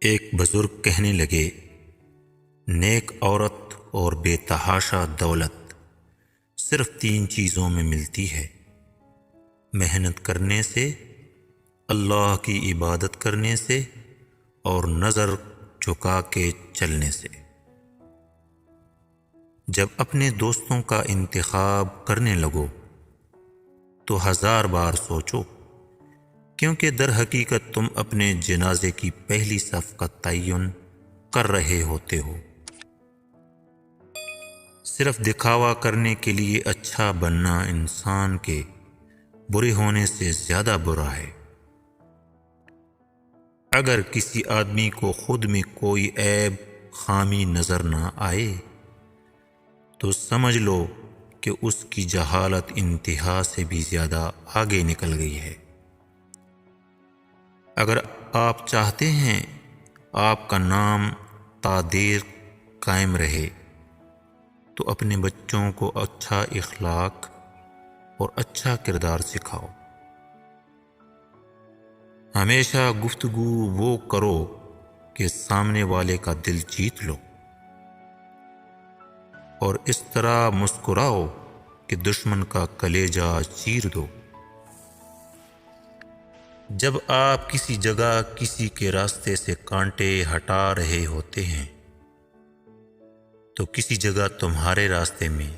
ایک بزرگ کہنے لگے، نیک عورت اور بے تحاشا دولت صرف 3 چیزوں میں ملتی ہے: محنت کرنے سے، اللہ کی عبادت کرنے سے اور نظر جھکا کے چلنے سے۔ جب اپنے دوستوں کا انتخاب کرنے لگو تو 1000 بار سوچو، کیونکہ در حقیقت تم اپنے جنازے کی پہلی صف کا تعین کر رہے ہوتے ہو۔ صرف دکھاوا کرنے کے لیے اچھا بننا انسان کے برے ہونے سے زیادہ برا ہے۔ اگر کسی آدمی کو خود میں کوئی عیب خامی نظر نہ آئے تو سمجھ لو کہ اس کی جہالت انتہا سے بھی زیادہ آگے نکل گئی ہے۔ اگر آپ چاہتے ہیں آپ کا نام تا دیر قائم رہے تو اپنے بچوں کو اچھا اخلاق اور اچھا کردار سکھاؤ۔ ہمیشہ گفتگو وہ کرو کہ سامنے والے کا دل جیت لو، اور اس طرح مسکراؤ کہ دشمن کا کلیجہ چیر دو۔ جب آپ کسی جگہ کسی کے راستے سے کانٹے ہٹا رہے ہوتے ہیں تو کسی جگہ تمہارے راستے میں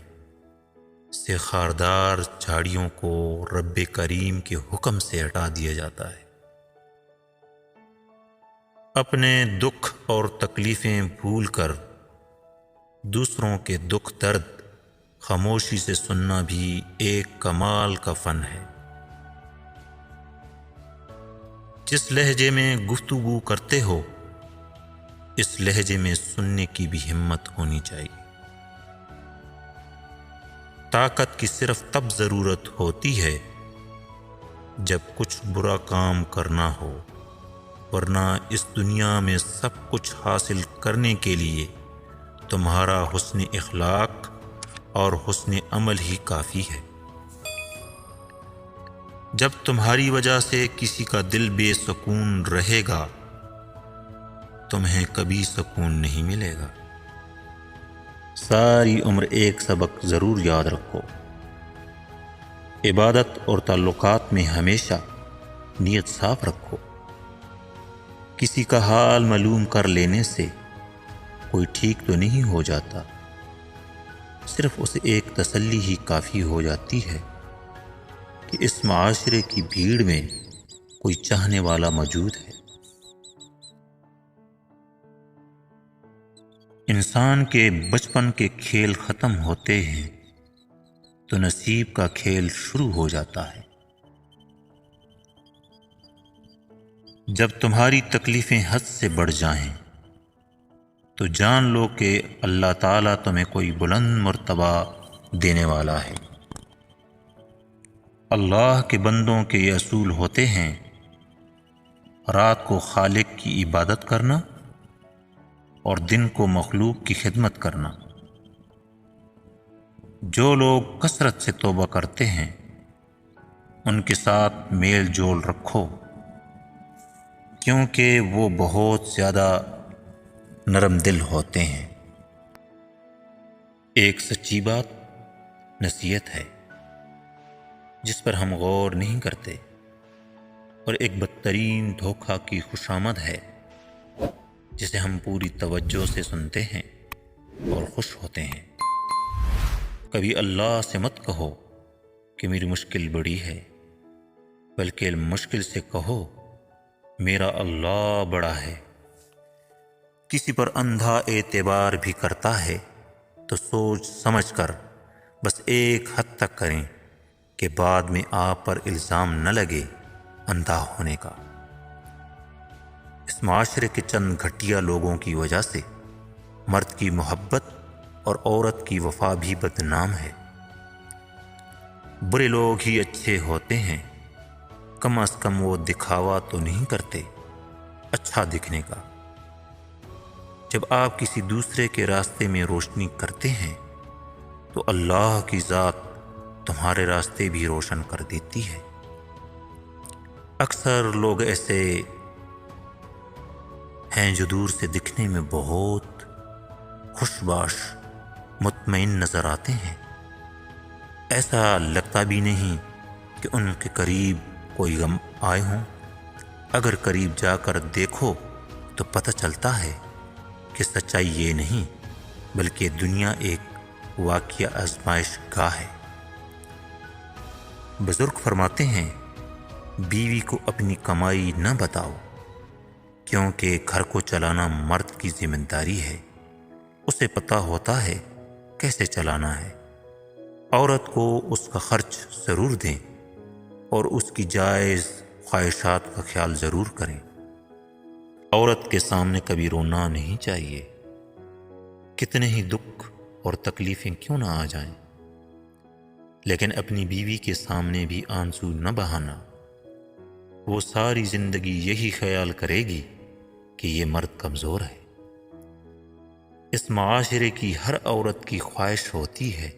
سے خاردار جھاڑیوں کو رب کریم کے حکم سے ہٹا دیا جاتا ہے۔ اپنے دکھ اور تکلیفیں بھول کر دوسروں کے دکھ درد خاموشی سے سننا بھی ایک کمال کا فن ہے۔ جس لہجے میں گفتگو کرتے ہو اس لہجے میں سننے کی بھی ہمت ہونی چاہیے۔ طاقت کی صرف تب ضرورت ہوتی ہے جب کچھ برا کام کرنا ہو، ورنہ اس دنیا میں سب کچھ حاصل کرنے کے لیے تمہارا حسن اخلاق اور حسن عمل ہی کافی ہے۔ جب تمہاری وجہ سے کسی کا دل بے سکون رہے گا تمہیں کبھی سکون نہیں ملے گا۔ ساری عمر ایک سبق ضرور یاد رکھو، عبادت اور تعلقات میں ہمیشہ نیت صاف رکھو۔ کسی کا حال معلوم کر لینے سے کوئی ٹھیک تو نہیں ہو جاتا، صرف اسے ایک تسلی ہی کافی ہو جاتی ہے کہ اس معاشرے کی بھیڑ میں کوئی چاہنے والا موجود ہے۔ انسان کے بچپن کے کھیل ختم ہوتے ہیں تو نصیب کا کھیل شروع ہو جاتا ہے۔ جب تمہاری تکلیفیں حد سے بڑھ جائیں تو جان لو کہ اللہ تعالیٰ تمہیں کوئی بلند مرتبہ دینے والا ہے۔ اللہ کے بندوں کے یہ اصول ہوتے ہیں: رات کو خالق کی عبادت کرنا اور دن کو مخلوق کی خدمت کرنا۔ جو لوگ کثرت سے توبہ کرتے ہیں ان کے ساتھ میل جول رکھو، کیونکہ وہ بہت زیادہ نرم دل ہوتے ہیں۔ ایک سچی بات نصیحت ہے جس پر ہم غور نہیں کرتے، اور ایک بدترین دھوکہ کی خوشامد ہے جسے ہم پوری توجہ سے سنتے ہیں اور خوش ہوتے ہیں۔ کبھی اللہ سے مت کہو کہ میری مشکل بڑی ہے، بلکہ مشکل سے کہو میرا اللہ بڑا ہے۔ کسی پر اندھا اعتبار بھی کرتا ہے تو سوچ سمجھ کر بس ایک حد تک کریں کہ بعد میں آپ پر الزام نہ لگے اندھا ہونے کا۔ اس معاشرے کے چند گھٹیا لوگوں کی وجہ سے مرد کی محبت اور عورت کی وفا بھی بدنام ہے۔ برے لوگ ہی اچھے ہوتے ہیں، کم از کم وہ دکھاوا تو نہیں کرتے اچھا دکھنے کا۔ جب آپ کسی دوسرے کے راستے میں روشنی کرتے ہیں تو اللہ کی ذات تمہارے راستے بھی روشن کر دیتی ہے۔ اکثر لوگ ایسے ہیں جو دور سے دکھنے میں بہت خوشباش مطمئن نظر آتے ہیں، ایسا لگتا بھی نہیں کہ ان کے قریب کوئی غم آئے ہوں۔ اگر قریب جا کر دیکھو تو پتہ چلتا ہے کہ سچائی یہ نہیں بلکہ دنیا ایک واقعہ آزمائش گاہ ہے۔ بزرگ فرماتے ہیں، بیوی کو اپنی کمائی نہ بتاؤ، کیونکہ گھر کو چلانا مرد کی ذمہ داری ہے، اسے پتہ ہوتا ہے کیسے چلانا ہے۔ عورت کو اس کا خرچ ضرور دیں اور اس کی جائز خواہشات کا خیال ضرور کریں۔ عورت کے سامنے کبھی رونا نہیں چاہیے، کتنے ہی دکھ اور تکلیفیں کیوں نہ آ جائیں، لیکن اپنی بیوی کے سامنے بھی آنسو نہ بہانا۔ وہ ساری زندگی یہی خیال کرے گی کہ یہ مرد کمزور ہے۔ اس معاشرے کی ہر عورت کی خواہش ہوتی ہے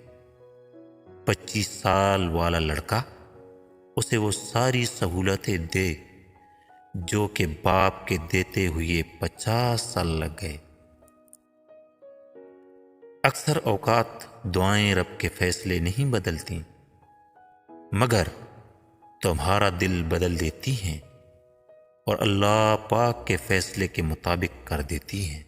25 سال والا لڑکا اسے وہ ساری سہولتیں دے جو کہ باپ کے دیتے ہوئے 50 سال لگ گئے۔ اکثر اوقات دعائیں رب کے فیصلے نہیں بدلتی، مگر تمہارا دل بدل دیتی ہیں اور اللہ پاک کے فیصلے کے مطابق کر دیتی ہیں۔